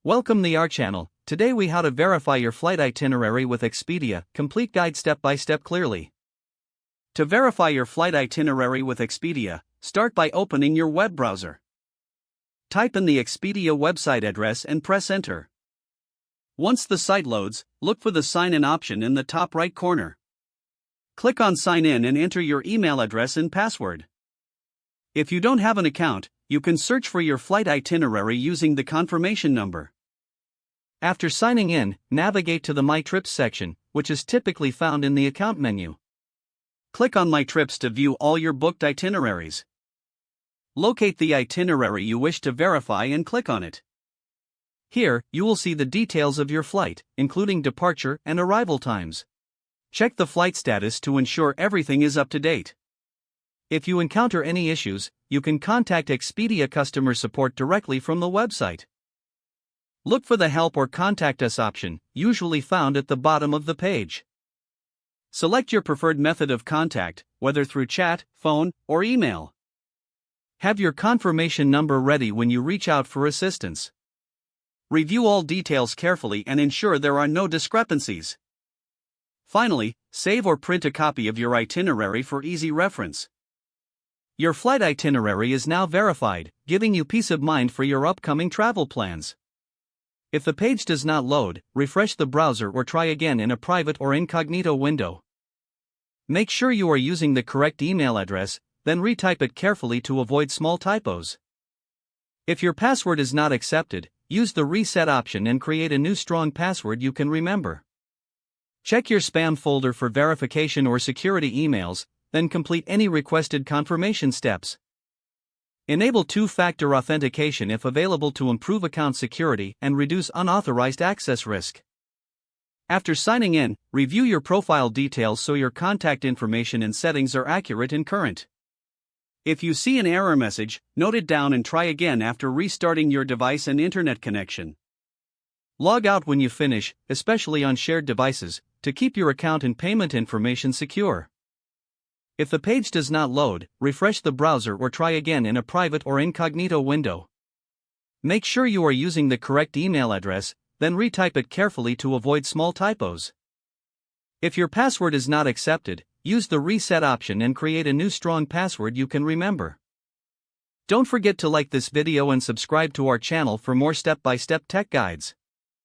Welcome to our channel. Today we how to verify your flight itinerary with Expedia, complete guide step by step clearly. To verify your flight itinerary with Expedia, start by opening your web browser. Type in the Expedia website address and press enter. Once the site loads, look for the sign in option in the top right corner. Click on sign in and enter your email address and password. If you don't have an account, you can search for your flight itinerary using the confirmation number. After signing in, navigate to the My Trips section, which is typically found in the account menu. Click on My Trips to view all your booked itineraries. Locate the itinerary you wish to verify and click on it. Here, you will see the details of your flight, including departure and arrival times. Check the flight status to ensure everything is up to date. If you encounter any issues, you can contact Expedia customer support directly from the website. Look for the Help or Contact Us option, usually found at the bottom of the page. Select your preferred method of contact, whether through chat, phone, or email. Have your confirmation number ready when you reach out for assistance. Review all details carefully and ensure there are no discrepancies. Finally, save or print a copy of your itinerary for easy reference. Your flight itinerary is now verified, giving you peace of mind for your upcoming travel plans. If the page does not load, refresh the browser or try again in a private or incognito window. Make sure you are using the correct email address, then retype it carefully to avoid small typos. If your password is not accepted, use the reset option and create a new strong password you can remember. Check your spam folder for verification or security emails, then complete any requested confirmation steps. Enable two-factor authentication if available to improve account security and reduce unauthorized access risk. After signing in, review your profile details so your contact information and settings are accurate and current. If you see an error message, note it down and try again after restarting your device and internet connection. Log out when you finish, especially on shared devices, to keep your account and payment information secure. If the page does not load, refresh the browser or try again in a private or incognito window. Make sure you are using the correct email address, then retype it carefully to avoid small typos. If your password is not accepted, use the reset option and create a new strong password you can remember. Don't forget to like this video and subscribe to our channel for more step-by-step tech guides.